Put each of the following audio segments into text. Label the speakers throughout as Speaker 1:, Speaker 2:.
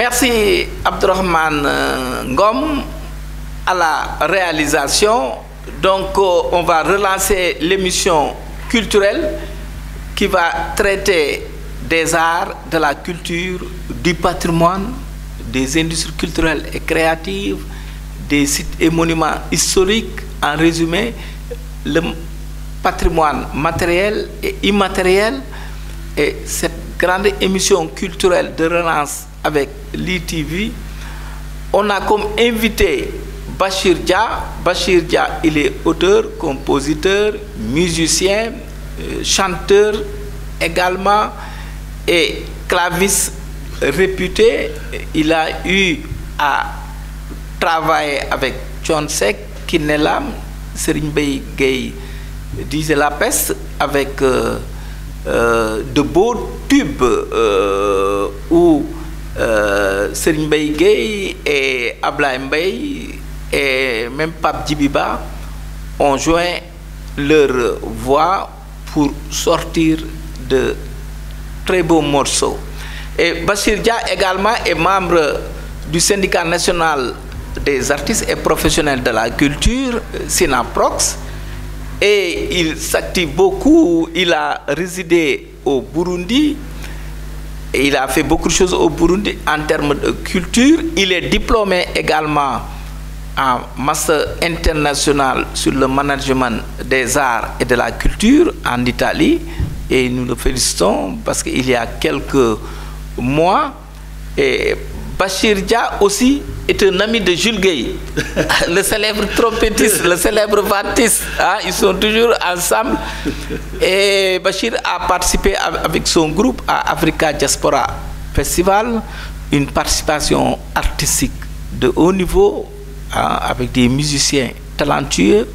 Speaker 1: Merci Abdourahmane Ngom à la réalisation. Donc on va relancer l'émission culturelle qui va traiter des arts, de la culture, du patrimoine, des industries culturelles et créatives, des sites et monuments historiques. En résumé, le patrimoine matériel et immatériel. Et cette grande émission culturelle de relance avec l'ITV, on a comme invité Bachir Dia. Bachir Dia, il est auteur, compositeur, musicien, chanteur également et claviste réputé. Il a eu à travailler avec John Seck, Kinelam, Serigne Mbaye Gueye disait la peste, avec de beaux tubes où Serigne Mbaye Gueye et Ablaye Mbaye et même Pape Djibiba ont joint leur voix pour sortir de très beaux morceaux. Et Bachir Dia également est membre du syndicat national des artistes et professionnels de la culture, SINAPROX, et il s'active beaucoup. Il a résidé au Burundi et il a fait beaucoup de choses au Burundi en termes de culture. Il est diplômé également en master international sur le management des arts et de la culture en Italie, et nous le félicitons parce qu'il y a quelques mois. Et Bachir Dia aussi est un ami de Jules Gueye, le célèbre trompettiste, le célèbre ventiste. Hein, ils sont toujours ensemble. Et Bachir a participé avec son groupe à Africa Diaspora Festival, une participation artistique de haut niveau, hein, avec des musiciens talentueux,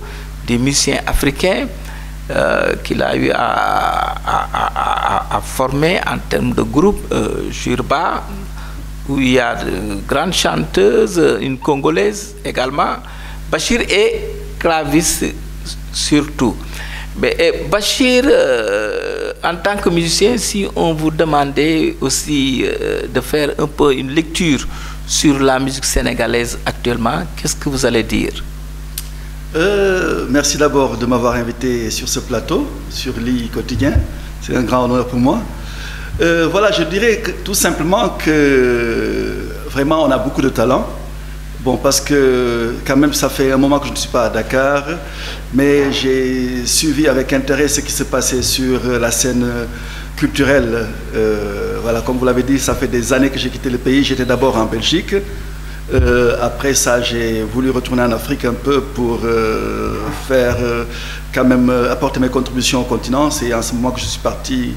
Speaker 1: des musiciens africains qu'il a eu à former en termes de groupe, Jurba, où il y a de grandes chanteuses, une congolaise également. Bachir est claviste surtout. Mais Bachir, en tant que musicien, si on vous demandait aussi de faire un peu une lecture sur la musique sénégalaise actuellement, qu'est-ce que vous allez dire?
Speaker 2: Merci d'abord de m'avoir invité sur ce plateau, sur l'I Quotidien. C'est un grand honneur pour moi. Voilà, je dirais que, tout simplement que vraiment on a beaucoup de talent. Bon, parce que quand même ça fait un moment que je ne suis pas à Dakar, mais j'ai suivi avec intérêt ce qui se passait sur la scène culturelle. Voilà, comme vous l'avez dit, ça fait des années que j'ai quitté le pays. J'étais d'abord en Belgique. Après ça, j'ai voulu retourner en Afrique un peu pour faire quand même apporter mes contributions au continent. C'est en ce moment que je suis parti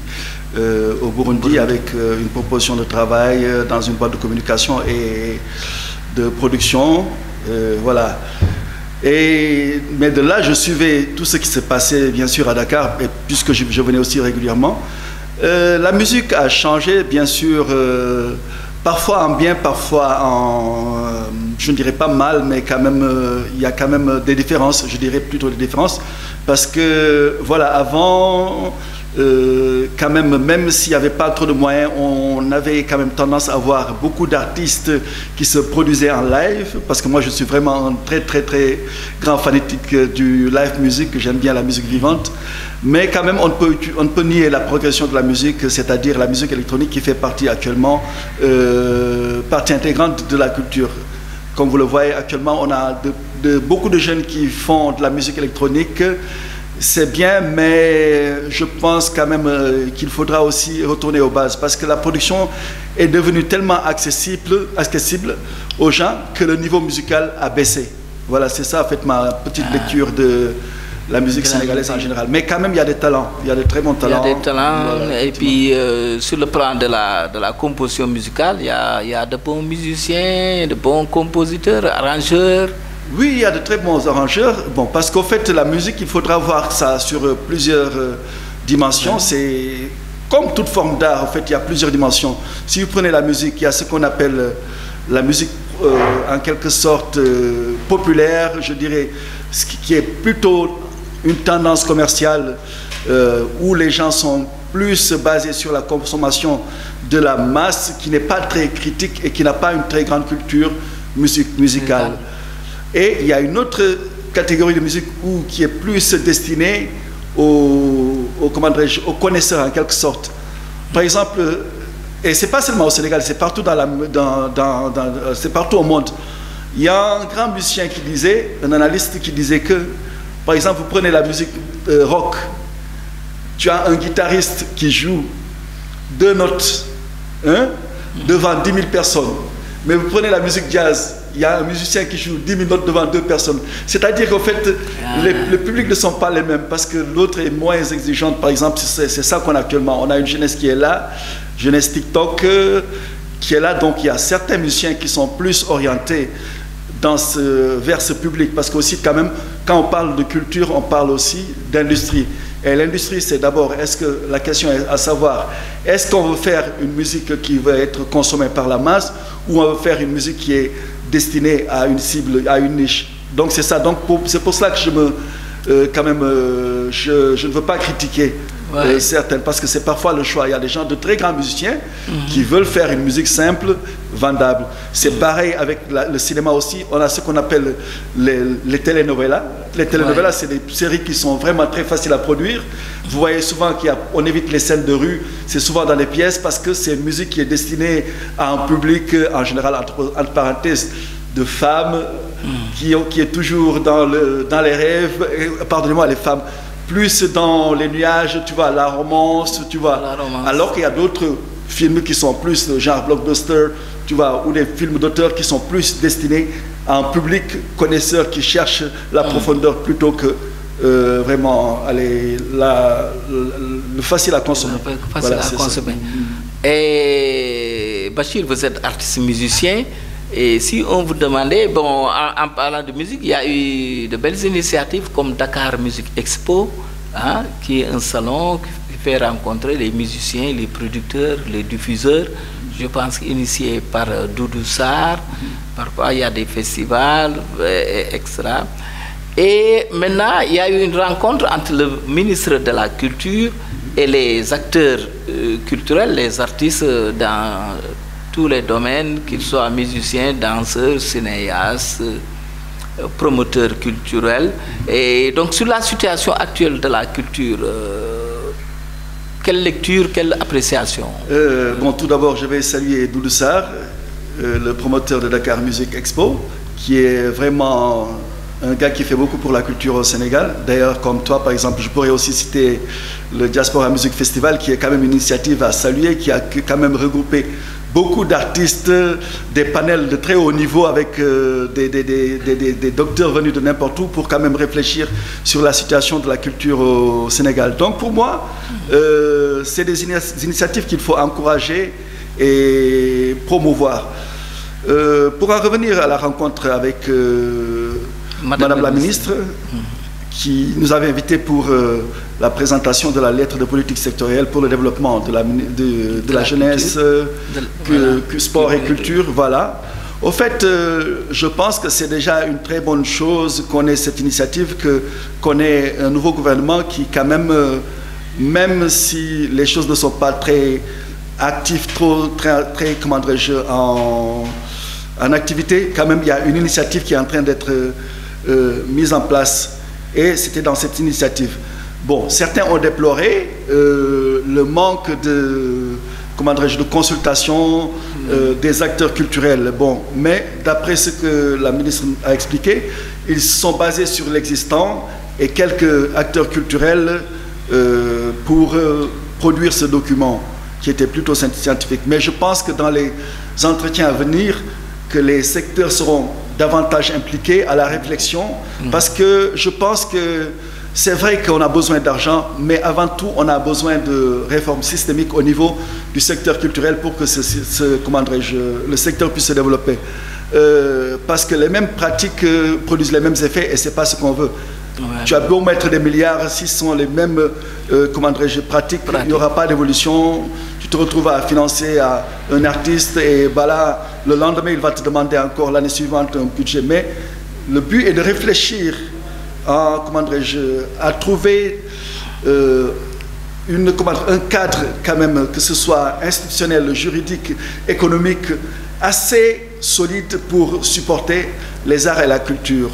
Speaker 2: au Burundi avec une proposition de travail dans une boîte de communication et de production. Voilà. Mais de là, je suivais tout ce qui se passait, bien sûr, à Dakar, et puisque je venais aussi régulièrement. La musique a changé, bien sûr. Parfois en bien, parfois en, je ne dirais pas mal, mais quand même, il y a quand même des différences, je dirais plutôt des différences, parce que, voilà, avant, quand même s'il n'y avait pas trop de moyens, on avait quand même tendance à avoir beaucoup d'artistes qui se produisaient en live, parce que moi je suis vraiment un très grand fanatique du live music, j'aime bien la musique vivante. Mais quand même, on ne peut nier la progression de la musique, c'est-à-dire la musique électronique qui fait partie actuellement, partie intégrante de la culture. Comme vous le voyez actuellement, on a beaucoup de jeunes qui font de la musique électronique. C'est bien, mais je pense quand même qu'il faudra aussi retourner aux bases, parce que la production est devenue tellement accessible aux gens que le niveau musical a baissé. Voilà, c'est ça en fait ma petite lecture de la musique sénégalaise en général. Mais quand même, il y a des talents, il y a de très bons talents.
Speaker 1: Il y a des talents,
Speaker 2: voilà,
Speaker 1: et puis sur le plan de la composition musicale, il y a de bons musiciens, de bons compositeurs, arrangeurs.
Speaker 2: Oui, il y a de très bons arrangeurs. Bon, parce qu'au fait, la musique, il faudra voir ça sur plusieurs dimensions. C'est comme toute forme d'art, en fait, il y a plusieurs dimensions. Si vous prenez la musique, il y a ce qu'on appelle la musique en quelque sorte populaire, je dirais, ce qui est plutôt une tendance commerciale où les gens sont plus basée sur la consommation de la masse, qui n'est pas très critique et qui n'a pas une très grande culture musicale. Et il y a une autre catégorie de musique qui est plus destinée aux connaisseurs en quelque sorte. Par exemple, et c'est pas seulement au Sénégal, c'est partout, c'est partout au monde. Il y a un grand musicien qui disait, un analyste qui disait que, par exemple, vous prenez la musique rock, tu as un guitariste qui joue 2 notes devant 10 000 personnes. Mais vous prenez la musique jazz, il y a un musicien qui joue 10 000 notes devant 2 personnes. C'est-à-dire qu'en fait, les publics ne sont pas les mêmes parce que l'autre est moins exigeante. Par exemple, c'est ça qu'on a actuellement. On a une jeunesse qui est là, jeunesse TikTok qui est là. Donc il y a certains musiciens qui sont plus orientés vers ce public. Parce qu'aussi, quand même, quand on parle de culture, on parle aussi d'industrie. Et l'industrie, c'est d'abord, la question est à savoir, est-ce qu'on veut faire une musique qui va être consommée par la masse ou on veut faire une musique qui est destinée à une cible, à une niche. Donc c'est ça. Donc c'est pour cela que je ne veux pas critiquer certaines, parce que c'est parfois le choix. Il y a des gens de très grands musiciens qui veulent faire une musique simple, vendable. C'est pareil avec le cinéma aussi. On a ce qu'on appelle les telenovelas. Les telenovelas, c'est des séries qui sont vraiment très faciles à produire. Vous voyez souvent qu'on évite les scènes de rue. C'est souvent dans les pièces parce que c'est une musique qui est destinée à un public, en général, entre parenthèses, de femmes qui est toujours dans les rêves. Pardonnez-moi, les femmes. Plus dans les nuages, tu vois, la romance, tu vois. Alors qu'il y a d'autres films qui sont plus genre blockbuster, tu vois, ou des films d'auteur qui sont plus destinés à un public connaisseur qui cherche la profondeur plutôt que vraiment le facile à consommer.
Speaker 1: Facile à consommer. Et Bachir, vous êtes artiste musicien. Et si on vous demandait, bon, en parlant de musique, il y a eu de belles initiatives comme Dakar Music Expo, qui est un salon qui fait rencontrer les musiciens, les producteurs, les diffuseurs. Je pense initié par Doudou Sarr. Parfois, il y a des festivals, etc. Et maintenant, il y a eu une rencontre entre le ministre de la Culture et les acteurs culturels, les artistes dans tous les domaines, qu'ils soient musiciens, danseurs, cinéastes, promoteurs culturels. Et donc sur la situation actuelle de la culture, quelle lecture, quelle appréciation?
Speaker 2: Bon, tout d'abord, je vais saluer Doudou Sarr, le promoteur de Dakar Music Expo, qui est vraiment un gars qui fait beaucoup pour la culture au Sénégal. D'ailleurs, comme toi, par exemple, je pourrais aussi citer le Diaspora Music Festival, qui est quand même une initiative à saluer, qui a quand même regroupé beaucoup d'artistes, des panels de très haut niveau avec des docteurs venus de n'importe où pour quand même réfléchir sur la situation de la culture au Sénégal. Donc pour moi, c'est des initiatives qu'il faut encourager et promouvoir. Pour en revenir à la rencontre avec Madame la ministre, qui nous avait invités pour la présentation de la lettre de politique sectorielle pour le développement de la jeunesse, sport et culture, voilà. Au fait, je pense que c'est déjà une très bonne chose qu'on ait cette initiative, qu'on ait un nouveau gouvernement qui quand même, même si les choses ne sont pas très actives, très comment dirais-je, en activité, quand même il y a une initiative qui est en train d'être mise en place. Et c'était dans cette initiative. Bon, certains ont déploré le manque de consultation des acteurs culturels. Bon, mais d'après ce que la ministre a expliqué, ils sont basés sur l'existant et quelques acteurs culturels pour produire ce document qui était plutôt scientifique. Mais je pense que dans les entretiens à venir, que les secteurs seront davantage impliqués à la réflexion, parce que je pense que c'est vrai qu'on a besoin d'argent, mais avant tout, on a besoin de réformes systémiques au niveau du secteur culturel pour que le secteur puisse se développer. Parce que les mêmes pratiques produisent les mêmes effets et ce n'est pas ce qu'on veut. Ouais. Tu as beau mettre des milliards, si ce sont les mêmes pratiques, il n'y aura pas d'évolution. Tu te retrouves à financer un artiste et voilà, le lendemain, il va te demander encore l'année suivante un budget. Mais le but est de réfléchir à trouver un cadre quand même, que ce soit institutionnel, juridique, économique, assez solide pour supporter les arts et la culture.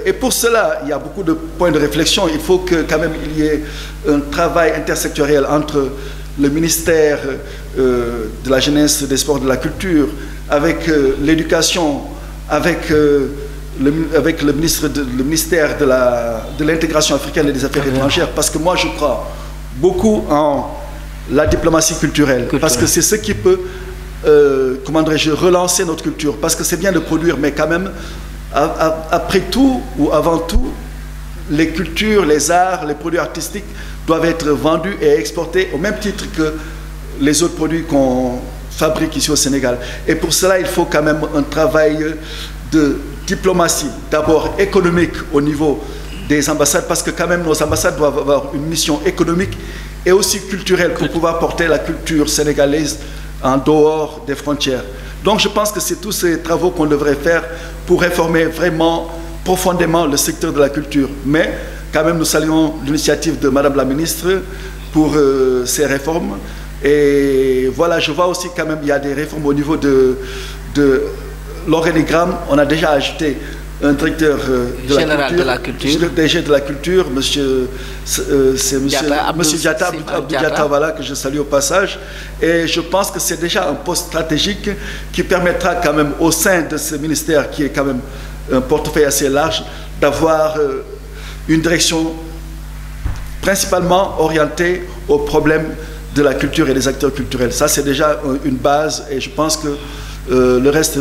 Speaker 2: Et pour cela, il y a beaucoup de points de réflexion. Il faut que quand même il y ait un travail intersectoriel entre le ministère de la Jeunesse, des Sports, de la Culture, avec l'éducation, avec le ministère de l'intégration africaine et des affaires étrangères, parce que moi je crois beaucoup en la diplomatie culturelle. Parce que c'est ce qui peut, comment dirais-je, relancer notre culture, parce que c'est bien de produire, mais quand même, après tout ou avant tout, les cultures, les arts, les produits artistiques doivent être vendus et exportés au même titre que les autres produits qu'on fabrique ici au Sénégal. Et pour cela, il faut quand même un travail de diplomatie, d'abord économique au niveau des ambassades, parce que quand même nos ambassades doivent avoir une mission économique et aussi culturelle pour pouvoir porter la culture sénégalaise en dehors des frontières. Donc je pense que c'est tous ces travaux qu'on devrait faire pour réformer vraiment profondément le secteur de la culture. Mais quand même nous saluons l'initiative de Madame la Ministre pour ces réformes. Et voilà, je vois aussi quand même il y a des réformes au niveau de l'organigramme. On a déjà ajouté un directeur
Speaker 1: de la culture,
Speaker 2: DG de la culture, monsieur Diatta, voilà, que je salue au passage. Et je pense que c'est déjà un poste stratégique qui permettra quand même au sein de ce ministère, qui est quand même un portefeuille assez large, d'avoir une direction principalement orientée aux problèmes de la culture et des acteurs culturels. Ça, c'est déjà une base, et je pense que le reste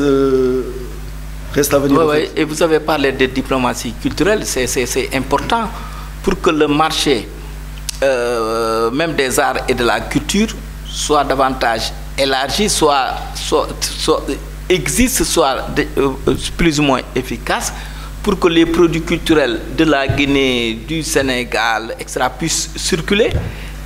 Speaker 2: reste à venir.
Speaker 1: Oui, et vous avez parlé de diplomatie culturelle, c'est important pour que le marché, même des arts et de la culture, soit davantage élargi, existe, soit plus ou moins efficace, pour que les produits culturels de la Guinée, du Sénégal, etc., puissent circuler,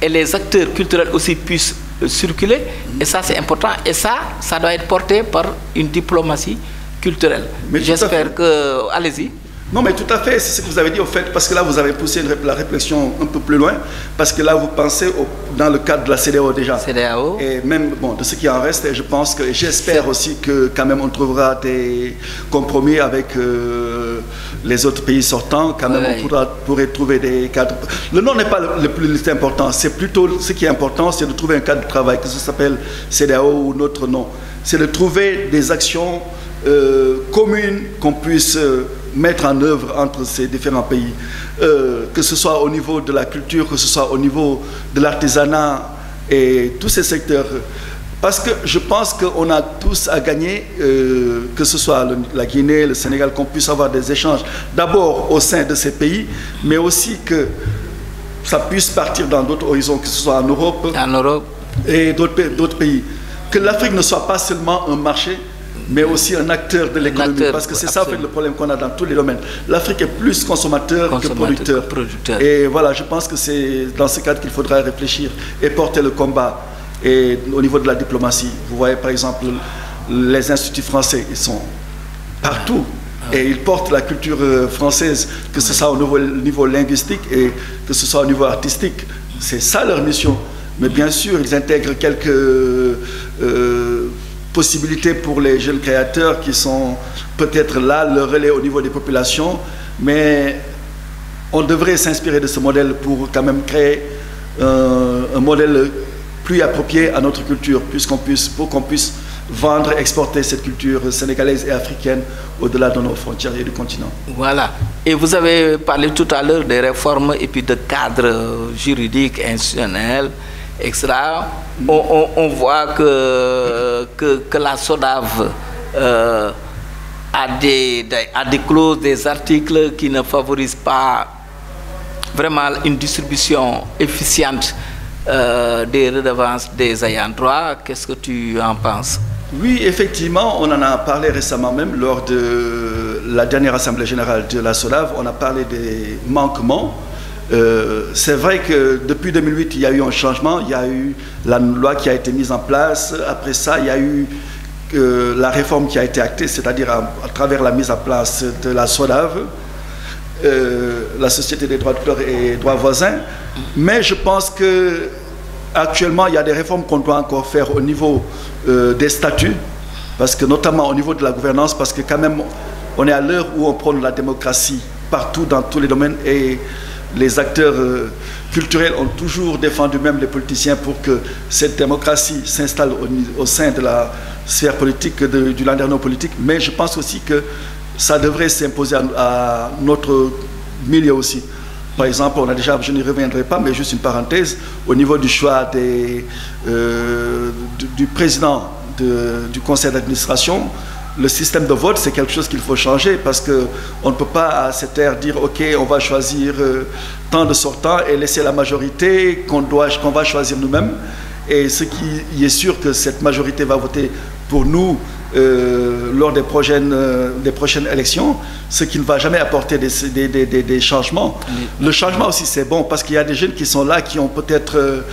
Speaker 1: et les acteurs culturels aussi puissent circuler. Et ça, c'est important. Et ça doit être porté par une diplomatie culturelle. J'espère que... Allez-y.
Speaker 2: Non, mais tout à fait, c'est ce que vous avez dit, au fait, parce que là, vous avez poussé la réflexion un peu plus loin, parce que là, vous pensez dans le cadre de la CEDEAO déjà.
Speaker 1: CEDEAO.
Speaker 2: Et même, bon, de ce qui en reste, et je pense que, j'espère aussi que, quand même, on trouvera des compromis avec les autres pays sortants, quand même, on pourrait trouver des cadres. Le nom n'est pas le plus important, c'est plutôt, ce qui est important, c'est de trouver un cadre de travail, que ça s'appelle CEDEAO ou notre nom. C'est de trouver des actions communes qu'on puisse mettre en œuvre entre ces différents pays, que ce soit au niveau de la culture, que ce soit au niveau de l'artisanat et tous ces secteurs. Parce que je pense qu'on a tous à gagner, que ce soit la Guinée, le Sénégal, qu'on puisse avoir des échanges d'abord au sein de ces pays, mais aussi que ça puisse partir dans d'autres horizons, que ce soit en Europe et d'autres pays. Que l'Afrique ne soit pas seulement un marché, mais aussi un acteur de l'économie, parce que c'est ça en fait, le problème qu'on a dans tous les domaines. L'Afrique est plus consommateur que producteur. Et voilà, je pense que c'est dans ce cadre qu'il faudra réfléchir et porter le combat. Et au niveau de la diplomatie, vous voyez par exemple les instituts français, ils sont partout et ils portent la culture française, que ce soit au niveau linguistique et que ce soit au niveau artistique. C'est ça leur mission. Mais bien sûr, ils intègrent quelques possibilités pour les jeunes créateurs qui sont peut-être là, le relais au niveau des populations, mais on devrait s'inspirer de ce modèle pour quand même créer un modèle plus approprié à notre culture, pour qu'on puisse vendre, exporter cette culture sénégalaise et africaine au-delà de nos frontières et du continent.
Speaker 1: Voilà. Et vous avez parlé tout à l'heure des réformes et puis de cadres juridiques, institutionnels, etc. On voit que la SODAV a des clauses, des articles qui ne favorisent pas vraiment une distribution efficiente des redevances des ayants droit. Qu'est-ce que tu en penses?
Speaker 2: Oui, effectivement, on en a parlé récemment même lors de la dernière Assemblée générale de la SODAV. On a parlé des manquements. C'est vrai que depuis 2008, il y a eu un changement, il y a eu la loi qui a été mise en place. Après ça, il y a eu la réforme qui a été actée, c'est-à-dire à travers la mise en place de la SODAV. la Société des droits d'auteur et droits voisins. Mais je pense que actuellement, il y a des réformes qu'on doit encore faire au niveau des statuts, parce que notamment au niveau de la gouvernance, parce que quand même, on est à l'heure où on prône la démocratie partout, dans tous les domaines, et les acteurs culturels ont toujours défendu, même les politiciens, pour que cette démocratie s'installe au sein de la sphère politique, du landerneau politique. Mais je pense aussi que ça devrait s'imposer à notre milieu aussi. Par exemple, on a déjà, je n'y reviendrai pas, mais juste une parenthèse, au niveau du choix du président du conseil d'administration, le système de vote, c'est quelque chose qu'il faut changer, parce qu'on ne peut pas à cette ère dire ok, on va choisir tant de sortants et laisser la majorité qu'on va choisir nous-mêmes. Et ce qui est sûr que cette majorité va voter pour nous lors des prochaines élections, ce qui ne va jamais apporter des changements. Le changement aussi, c'est bon, parce qu'il y a des jeunes qui sont là, qui ont peut-être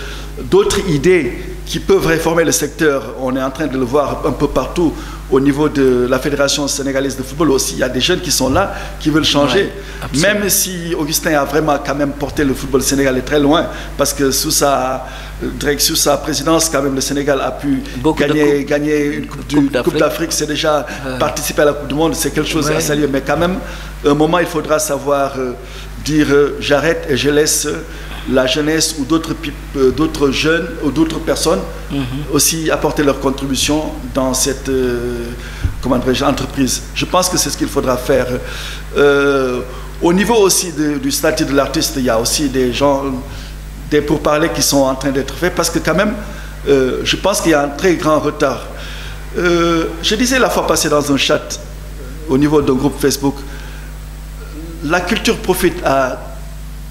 Speaker 2: d'autres idées qui peuvent réformer le secteur. On est en train de le voir un peu partout au niveau de la Fédération sénégalaise de football aussi. Il y a des jeunes qui sont là, qui veulent changer. Ouais, même si Augustin a vraiment quand même porté le football sénégalais très loin, parce que sous sa présidence, quand même, le Sénégal a pu gagner une Coupe d'Afrique. C'est déjà participer à la Coupe du Monde, c'est quelque chose à saluer. Mais quand même, à un moment, il faudra savoir dire j'arrête et je laisse la jeunesse ou d'autres jeunes ou d'autres personnes aussi apporter leur contribution dans cette entreprise. Je pense que c'est ce qu'il faudra faire. Au niveau aussi du statut de l'artiste, il y a aussi des pourparlers qui sont en train d'être faits, parce que quand même, je pense qu'il y a un très grand retard. Je disais la fois passée dans un chat au niveau d'un groupe Facebook, la culture profite à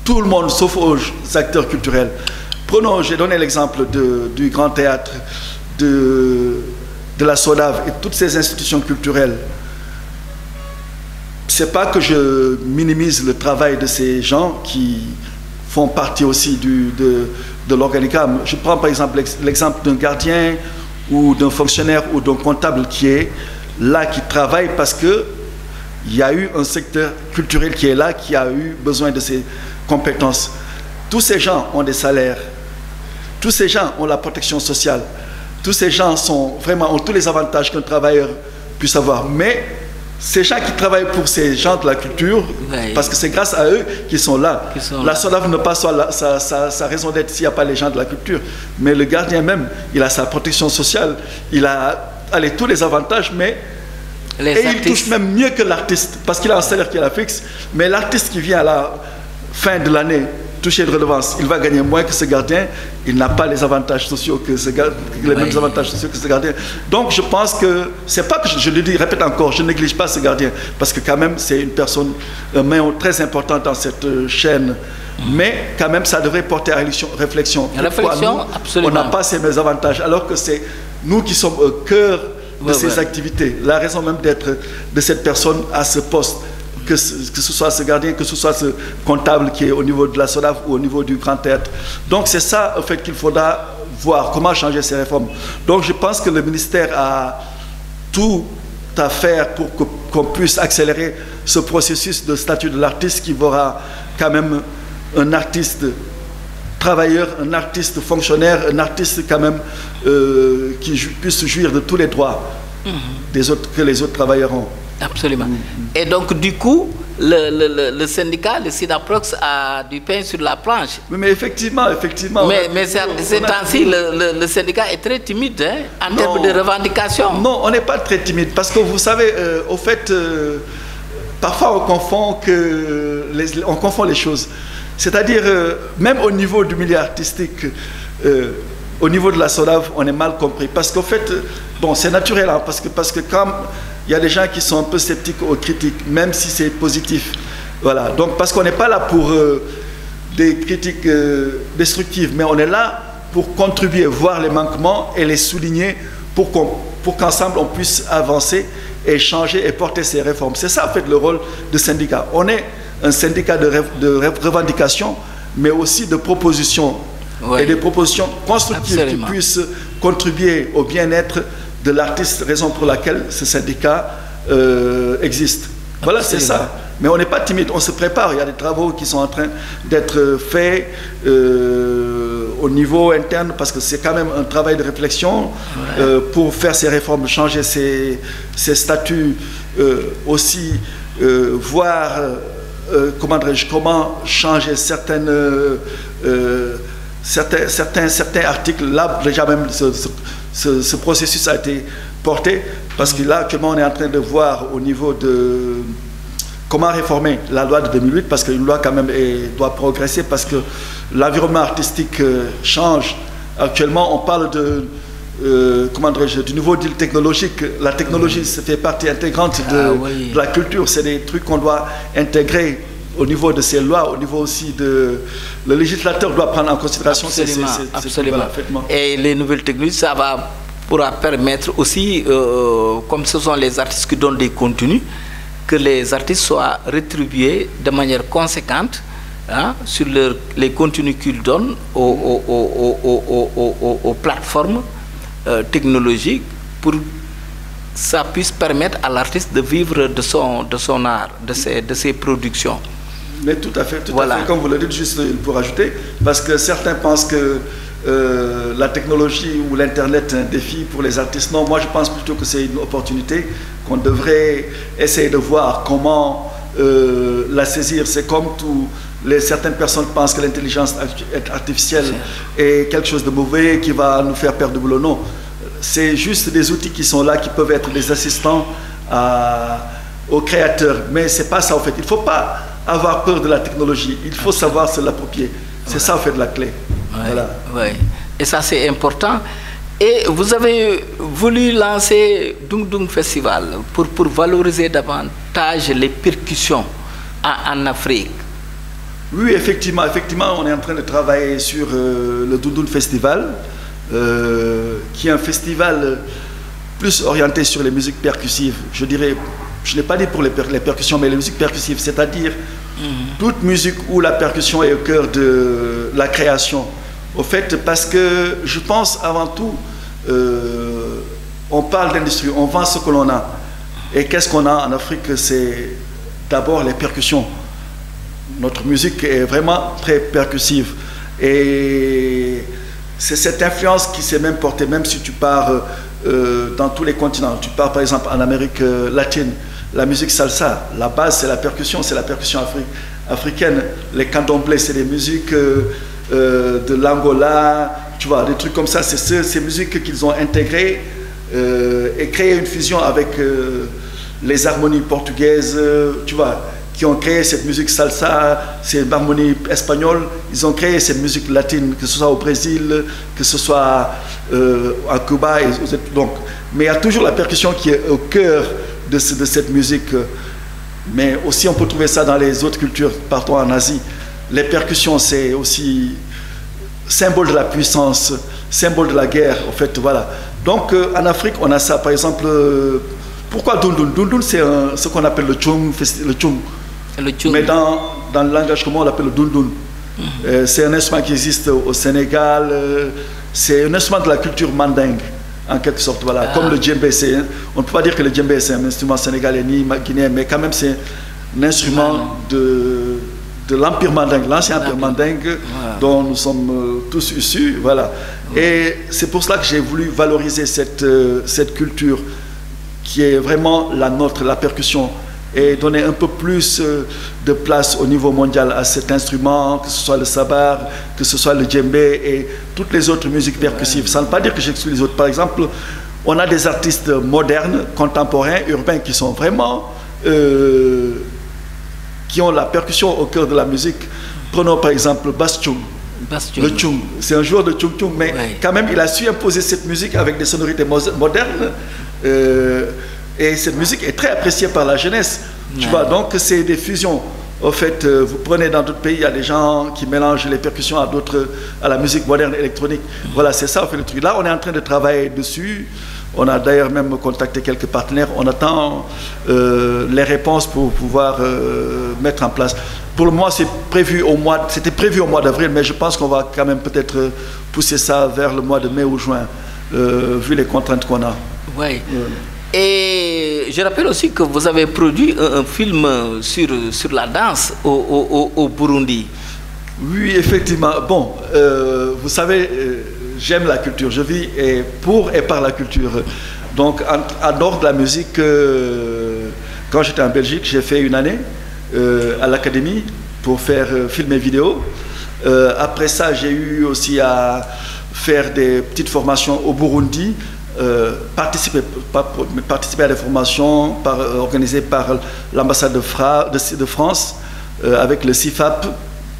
Speaker 2: tout le monde, sauf aux acteurs culturels. Prenons, j'ai donné l'exemple du Grand Théâtre, de la SODAV et toutes ces institutions culturelles. C'est pas que je minimise le travail de ces gens qui font partie aussi de l'organigramme. Je prends par exemple l'exemple d'un gardien ou d'un fonctionnaire ou d'un comptable qui est là, qui travaille parce que il y a eu un secteur culturel qui est là, qui a eu besoin de ces compétences. Tous ces gens ont des salaires, tous ces gens ont la protection sociale, tous ces gens ont tous les avantages qu'un travailleur puisse avoir. Mais ces gens qui travaillent pour ces gens de la culture, parce que c'est grâce à eux qu'ils sont là. La SODAV n'a pas sa raison d'être s'il n'y a pas les gens de la culture. Mais le gardien même, il a sa protection sociale, il a tous les avantages, mais il touche même mieux que l'artiste, parce qu'il a un salaire qui est fixe. Mais l'artiste qui vient à la fin de l'année toucher de redevance, il va gagner moins que ce gardien. Il n'a pas les avantages sociaux que mêmes avantages sociaux que ce gardien. Donc je pense que c'est pas que je le dis, répète encore, je ne néglige pas ce gardien, parce que quand même c'est une personne, un maillon très important dans cette chaîne. Mais quand même ça devrait porter à réflexion. Pourquoi nous, on n'a pas ces mêmes avantages, alors que c'est nous qui sommes au cœur de ces activités. La raison même d'être de cette personne à ce poste, que ce soit ce gardien, que ce soit ce comptable qui est au niveau de la SODAV ou au niveau du Grand Théâtre. Donc c'est ça en fait qu'il faudra voir, comment changer ces réformes. Donc je pense que le ministère a tout à faire pour qu'on puisse accélérer ce processus de statut de l'artiste, qui verra quand même un artiste travailleur, un artiste fonctionnaire, un artiste quand même qui puisse jouir de tous les droits que les autres travailleurs ont.
Speaker 1: Absolument. Et donc du coup, le syndicat, le SYNAPROX, a du pain sur la planche.
Speaker 2: Oui, mais effectivement.
Speaker 1: Mais ces temps-ci, le syndicat est très timide en termes de revendications.
Speaker 2: Non, on n'est pas très timide, parce que vous savez, au fait, parfois on confond les choses. C'est-à-dire, même au niveau du milieu artistique, au niveau de la SODAV, on est mal compris. Parce qu'au fait, bon, c'est naturel, hein, parce que quand il y a des gens qui sont un peu sceptiques aux critiques, même si c'est positif. Voilà. Donc, parce qu'on n'est pas là pour des critiques destructives, mais on est là pour contribuer, voir les manquements et les souligner pour qu'ensemble on puisse avancer et changer et porter ces réformes. C'est ça, en fait, le rôle de syndicat. On est un syndicat de revendication, mais aussi de propositions, et des propositions constructives qui puissent contribuer au bien-être de l'artiste, raison pour laquelle ce syndicat existe. Voilà, c'est ça. Mais on n'est pas timide, on se prépare. Il y a des travaux qui sont en train d'être faits au niveau interne, parce que c'est quand même un travail de réflexion pour faire ces réformes, changer ces statuts, aussi voir comment changer certains articles. Là, déjà même, ce processus a été porté, parce que là, actuellement, on est en train de voir au niveau de comment réformer la loi de 2008, parce qu'une loi quand même doit progresser, parce que l'environnement artistique change. Actuellement, on parle du nouveau deal technologique. La technologie, ça fait partie intégrante de la culture. C'est des trucs qu'on doit intégrer au niveau de ces lois, au niveau aussi de... Le législateur doit prendre en considération
Speaker 1: absolument. Et les nouvelles technologies, ça pourra permettre aussi, comme ce sont les artistes qui donnent des contenus, que les artistes soient rétribués de manière conséquente sur les contenus qu'ils donnent aux plateformes technologiques, pour que ça puisse permettre à l'artiste de vivre de son art, de ses productions.
Speaker 2: Mais tout à fait, comme vous le dites, juste pour ajouter, parce que certains pensent que la technologie ou l'Internet est un défi pour les artistes. Non, moi je pense plutôt que c'est une opportunité qu'on devrait essayer de voir comment la saisir. C'est comme certaines personnes pensent que l'intelligence artificielle est quelque chose de mauvais qui va nous faire perdre du boulot. Non, c'est juste des outils qui sont là, qui peuvent être des assistants aux créateurs. Mais c'est pas ça en fait. Il ne faut pas avoir peur de la technologie. Il faut savoir se l'approprier. C'est ça en fait la clé. Voilà.
Speaker 1: Et ça c'est important. Et vous avez voulu lancer Dung Dung Festival pour valoriser davantage les percussions en Afrique.
Speaker 2: Oui, effectivement, on est en train de travailler sur le Dung Dung Festival, qui est un festival plus orienté sur les musiques percussives. Je dirais, je n'ai pas dit pour les percussions, mais les musiques percussives, c'est-à-dire toute musique où la percussion est au cœur de la création. Au fait, parce que je pense avant tout, on parle d'industrie, on vend ce que l'on a. Et qu'est-ce qu'on a en Afrique? C'est d'abord les percussions. Notre musique est vraiment très percussive. Et c'est cette influence qui s'est même portée, même si tu pars dans tous les continents. Tu pars par exemple en Amérique latine, la musique salsa, la base c'est la percussion africaine. Les candomblés, c'est des musiques de l'Angola, tu vois, des trucs comme ça. C'est ces musiques qu'ils ont intégrées et créé une fusion avec les harmonies portugaises, tu vois, qui ont créé cette musique salsa, ces harmonies espagnoles. Ils ont créé cette musique latine, que ce soit au Brésil, que ce soit à Cuba. Donc, mais il y a toujours la percussion qui est au cœur de cette musique. Mais aussi, on peut trouver ça dans les autres cultures, partout en Asie. Les percussions, c'est aussi symbole de la puissance, symbole de la guerre, en fait, voilà. Donc, en Afrique, on a ça, par exemple, pourquoi Dundun? Dundun, c'est ce qu'on appelle le tchoum. Mais dans le langage commun, on l'appelle le Dundun. C'est un instrument qui existe au Sénégal, c'est un instrument de la culture mandingue, en quelque sorte, voilà. Comme le djembé, on ne peut pas dire que le djembé, c'est un instrument sénégalais ni guinéen, mais quand même, c'est un instrument de l'Empire mandingue, l'ancien Empire mandingue, dont nous sommes tous issus, voilà. Et c'est pour cela que j'ai voulu valoriser cette culture qui est vraiment la nôtre, la percussion, et donner un peu plus de place au niveau mondial à cet instrument, que ce soit le sabar, que ce soit le djembé et toutes les autres musiques percussives. Ça ne veut pas dire que j'exclus les autres. Par exemple, on a des artistes modernes, contemporains, urbains, qui sont vraiment... qui ont la percussion au cœur de la musique. Prenons par exemple Bass Chung. Le Chung, c'est un joueur de Chung Chung, mais quand même il a su imposer cette musique avec des sonorités modernes. Et cette musique est très appréciée par la jeunesse. Tu vois, donc c'est des fusions. Au fait, vous prenez dans d'autres pays, il y a des gens qui mélangent les percussions à la musique moderne électronique. Voilà, c'est ça, on fait le truc. Là, on est en train de travailler dessus. On a d'ailleurs même contacté quelques partenaires. On attend les réponses pour pouvoir mettre en place. Pour le moment, c'était prévu au mois d'avril, mais je pense qu'on va quand même peut-être pousser ça vers le mois de mai ou juin, vu les contraintes qu'on a.
Speaker 1: Oui. Et je rappelle aussi que vous avez produit un film sur la danse au Burundi.
Speaker 2: Oui, effectivement. Bon, vous savez, j'aime la culture. Je vis pour et par la culture. Donc, en dehors de la musique, quand j'étais en Belgique, j'ai fait une année à l'académie pour faire film et vidéo. Après ça, j'ai eu aussi à faire des petites formations au Burundi, participer à des formations organisées par l'ambassade de France avec le CIFAP,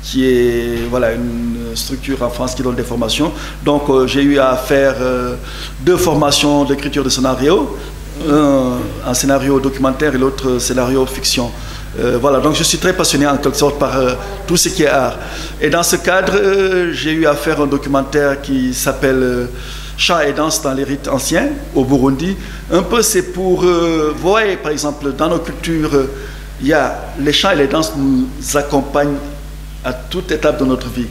Speaker 2: qui est voilà, une structure en France qui donne des formations. Donc j'ai eu à faire 2 formations d'écriture de scénario, un scénario documentaire et l'autre scénario fiction. Voilà, donc je suis très passionné en quelque sorte par tout ce qui est art. Et dans ce cadre, j'ai eu à faire un documentaire qui s'appelle Chant et danse dans les rites anciens au Burundi. Un peu c'est pour, vous voyez par exemple dans nos cultures, il y a les chants et les danses nous accompagnent à toute étape de notre vie.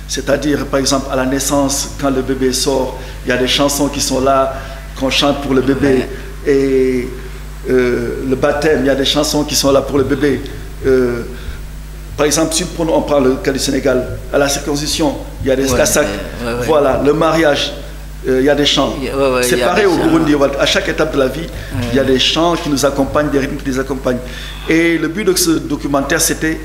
Speaker 2: C'est-à-dire par exemple à la naissance, quand le bébé sort, il y a des chansons qui sont là, qu'on chante pour le bébé. Et le baptême, il y a des chansons qui sont là pour le bébé. Par exemple, si on prend le cas du Sénégal, à la circoncision, il y a des kassak. Voilà, le mariage, il y a des chants. C'est pareil au Burundi, à chaque étape de la vie, il y a des chants qui nous accompagnent, des rythmes qui nous accompagnent. Et le but de ce documentaire, c'était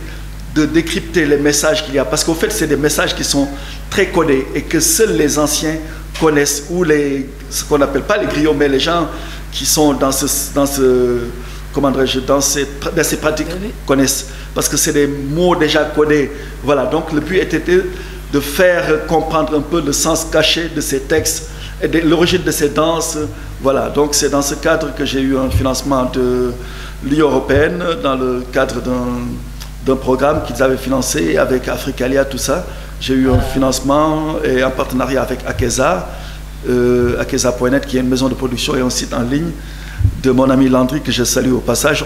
Speaker 2: de décrypter les messages qu'il y a. Parce qu'au fait, c'est des messages qui sont très codés et que seuls les anciens connaissent, ou ce qu'on n'appelle pas les griots, mais les gens qui sont dans ces pratiques connaissent, parce que c'est des mots déjà codés. Voilà, donc le but était de faire comprendre un peu le sens caché de ces textes et l'origine de ces danses. Voilà, donc c'est dans ce cadre que j'ai eu un financement de l'Union européenne, dans le cadre d'un programme qu'ils avaient financé avec Africalia, tout ça. J'ai eu un financement et un partenariat avec Akeza, Akeza.net, qui est une maison de production et un site en ligne de mon ami Landry, que je salue au passage.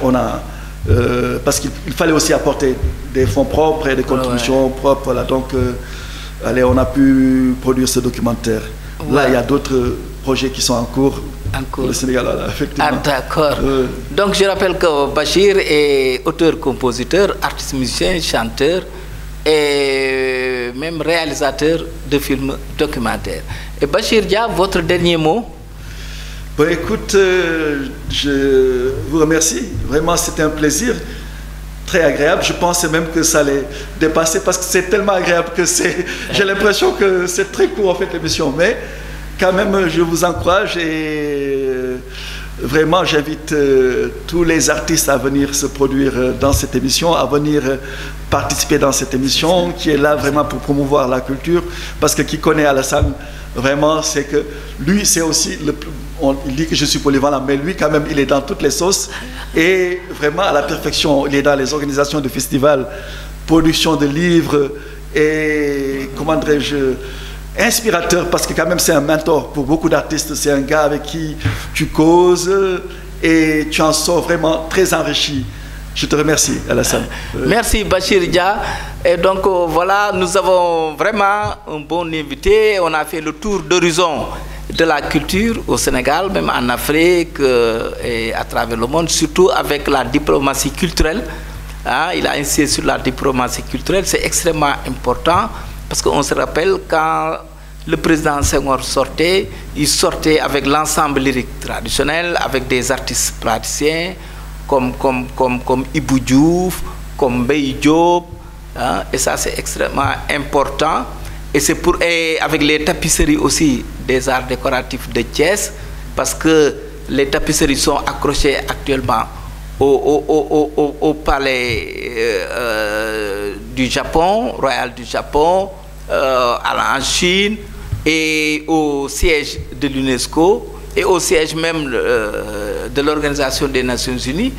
Speaker 2: Parce qu'il fallait aussi apporter des fonds propres et des contributions propres. Voilà, donc on a pu produire ce documentaire. Là, il y a d'autres projets qui sont en cours. Le Sénégal, voilà, effectivement.
Speaker 1: Ah, d'accord. Donc je rappelle que Bachir est auteur-compositeur, artiste musicien, chanteur et même réalisateur de films documentaires. Et Bachir Dia, votre dernier mot?
Speaker 2: Bon, écoute, je vous remercie. Vraiment, c'était un plaisir très agréable. Je pensais même que ça allait dépasser parce que c'est tellement agréable que j'ai l'impression que c'est très court en fait l'émission. Mais quand même, je vous encourage et vraiment, j'invite tous les artistes à venir se produire dans cette émission, à venir participer dans cette émission qui est là vraiment pour promouvoir la culture. Parce que qui connaît Alassane, vraiment, c'est que lui, c'est aussi il dit que je suis polyvalent, mais lui, quand même, il est dans toutes les sauces et vraiment à la perfection. Il est dans les organisations de festivals, production de livres et, comment dirais-je, inspirateur, parce que quand même c'est un mentor pour beaucoup d'artistes. C'est un gars avec qui tu causes et tu en sors vraiment très enrichi. Je te remercie, Alassane.
Speaker 1: Merci Bachir Dia. Et donc voilà, nous avons vraiment un bon invité. On a fait le tour d'horizon de la culture au Sénégal, même en Afrique et à travers le monde, surtout avec la diplomatie culturelle. Il a insisté sur la diplomatie culturelle, c'est extrêmement important. Parce qu'on se rappelle, quand le président Senghor sortait, il sortait avec l'ensemble lyrique traditionnel, avec des artistes praticiens comme Ibou Diouf, comme Bey Diop, et ça c'est extrêmement important. Et avec les tapisseries aussi des arts décoratifs de Thiès, parce que les tapisseries sont accrochées actuellement au palais du Japon, royal du Japon, en Chine, et au siège de l'UNESCO et au siège même de l'Organisation des Nations Unies.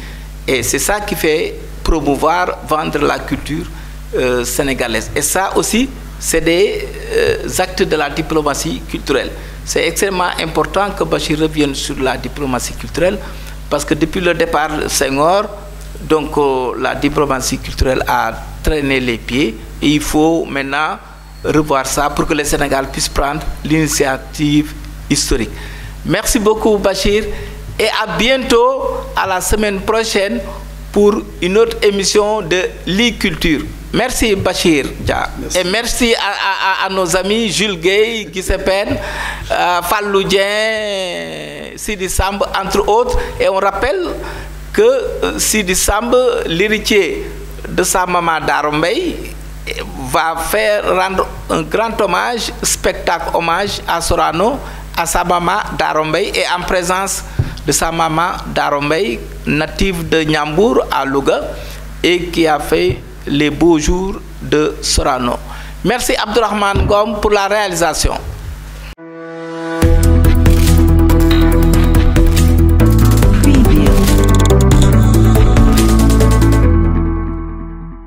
Speaker 1: Et c'est ça qui fait promouvoir, vendre la culture sénégalaise. Et ça aussi, c'est des actes de la diplomatie culturelle. C'est extrêmement important que Bachir revienne sur la diplomatie culturelle, parce que depuis le départ de Senghor, donc la diplomatie culturelle a traîné les pieds et il faut maintenant revoir ça pour que le Sénégal puisse prendre l'initiative historique. Merci beaucoup Bachir et à bientôt, à la semaine prochaine pour une autre émission de l'e-culture. Merci Bachir Dia. Merci. Et merci à nos amis Jules Gueye, Guy Sepen, Fallou Dien, Sidi Samb, entre autres. Et on rappelle que Sidi Samb, l'héritier de sa maman Darombey, va rendre un grand hommage, spectacle hommage à Sorano, à sa maman Darombey, et en présence de sa maman Darombey, native de Niambour à Louga, et qui a fait les beaux jours de Sorano. Merci Abdourahmane Ngom pour la réalisation.